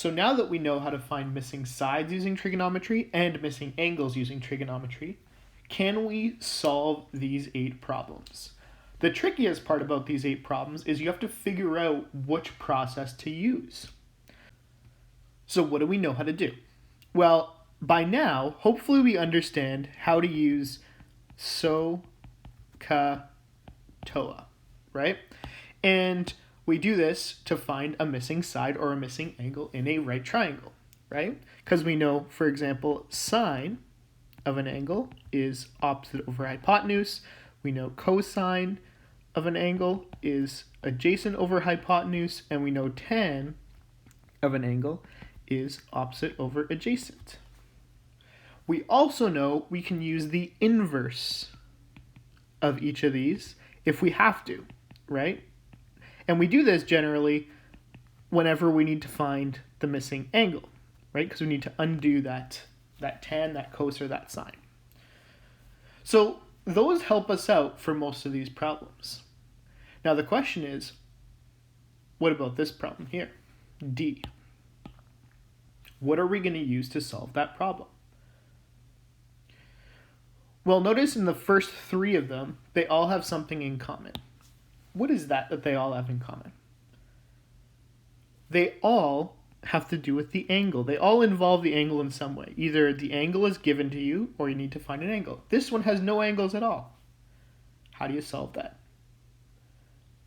So now that we know how to find missing sides using trigonometry and missing angles using trigonometry, can we solve these 8 problems? The trickiest part about these 8 problems is you have to figure out which process to use. So what do we know how to do? Well, by now, hopefully we understand how to use SOHCAHTOA, right? And we do this to find a missing side or a missing angle in a right triangle, right? Because we know, for example, sine of an angle is opposite over hypotenuse. We know cosine of an angle is adjacent over hypotenuse, and we know tan of an angle is opposite over adjacent. We also know we can use the inverse of each of these if we have to, right? And we do this generally whenever we need to find the missing angle, right? Because we need to undo that tan, that cos, or that sine. So those help us out for most of these problems. Now the question is, what about this problem here? D. What are we going to use to solve that problem? Well, notice in the first 3 of them, they all have something in common. What is that they all have in common? They all have to do with the angle. They all involve the angle in some way. Either the angle is given to you or you need to find an angle. This one has no angles at all. How do you solve that?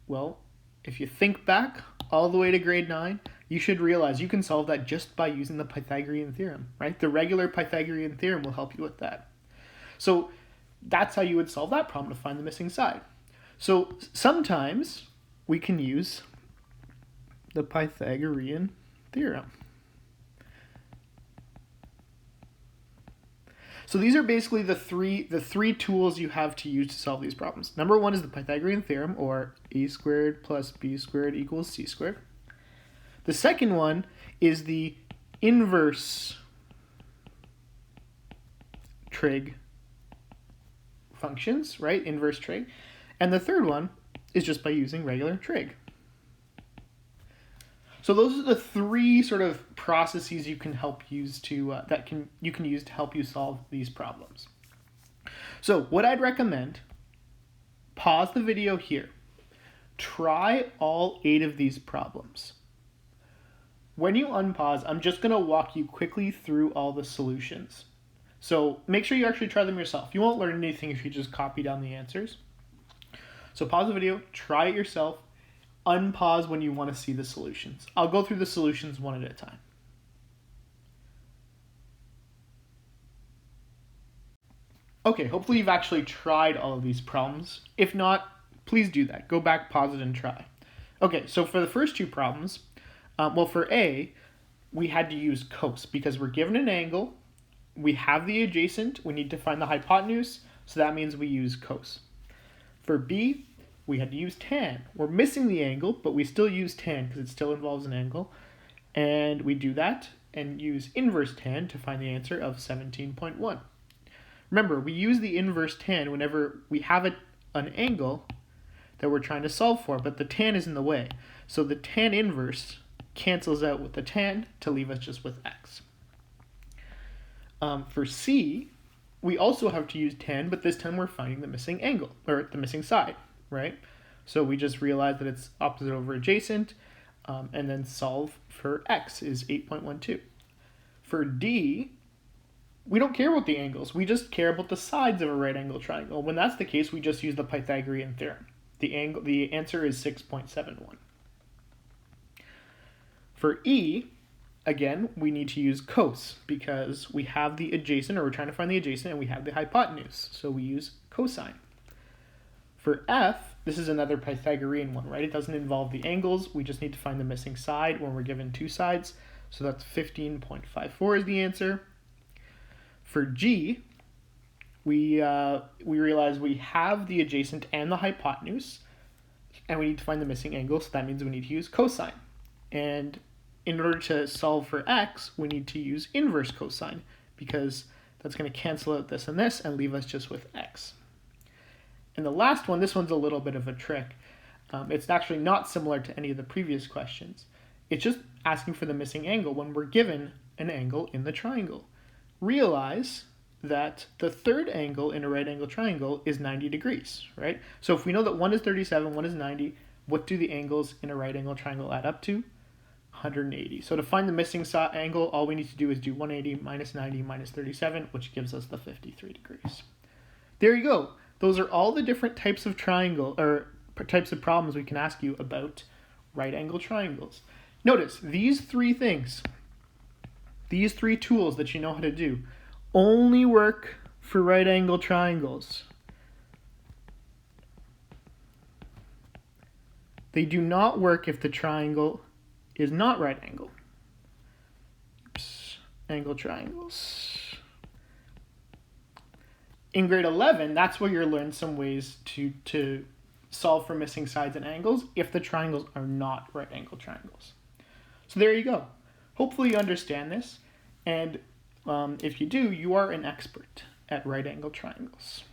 Well, if you think back all the way to grade 9, you should realize you can solve that just by using the Pythagorean theorem, right? The regular Pythagorean theorem will help you with that. So that's how you would solve that problem to find the missing side. So sometimes we can use the Pythagorean theorem. So these are basically the three tools you have to use to solve these problems. Number 1 is the Pythagorean theorem, or a squared plus b squared equals c squared. The second one is the inverse trig functions, right? Inverse trig. And the third one is just by using regular trig. So those are the 3 sort of processes you can help use to you can use to help you solve these problems. So what I'd recommend, pause the video here. Try all 8 of these problems. When you unpause, I'm just going to walk you quickly through all the solutions. So make sure you actually try them yourself. You won't learn anything if you just copy down the answers. So pause the video, try it yourself, unpause when you want to see the solutions. I'll go through the solutions one at a time. Okay, hopefully you've actually tried all of these problems. If not, please do that. Go back, pause it, and try. Okay, so for the first 2 problems, for A, we had to use cos because we're given an angle, we have the adjacent, we need to find the hypotenuse, so that means we use cos. For B, we had to use tan. We're missing the angle, but we still use tan because it still involves an angle. And we do that and use inverse tan to find the answer of 17.1. Remember, we use the inverse tan whenever we have an angle that we're trying to solve for, but the tan is in the way. So the tan inverse cancels out with the tan to leave us just with x. For C, we also have to use tan, but this time we're finding the missing angle, or the missing side, right? So we just realize that it's opposite over adjacent, and then solve for x is 8.12. For D, we don't care about the angles. We just care about the sides of a right angle triangle. When that's the case, we just use the Pythagorean theorem. The answer is 6.71. For E, again, we need to use cos because we have the adjacent, or we're trying to find the adjacent, and we have the hypotenuse. So we use cosine. For F, this is another Pythagorean one, right? It doesn't involve the angles. We just need to find the missing side when we're given 2 sides. So that's 15.54 is the answer. For G, we realize we have the adjacent and the hypotenuse, and we need to find the missing angle, so that means we need to use cosine. And in order to solve for x, we need to use inverse cosine, because that's going to cancel out this and leave us just with x. And the last one, this one's a little bit of a trick. It's actually not similar to any of the previous questions. It's just asking for the missing angle when we're given an angle in the triangle. Realize that the third angle in a right angle triangle is 90 degrees, right? So if we know that one is 37, one is 90, what do the angles in a right angle triangle add up to? 180. So to find the missing angle, all we need to do is do 180 minus 90 minus 37, which gives us the 53 degrees. There you go. Those are all the different types of triangle or types of problems we can ask you about right angle triangles. Notice these three things, these three tools that you know how to do, only work for right angle triangles. They do not work if the triangle is not right angle. Oops. Angle triangles. In grade 11, that's where you'll learn some ways to solve for missing sides and angles if the triangles are not right angle triangles. So there you go. Hopefully you understand this, and if you do, you are an expert at right angle triangles.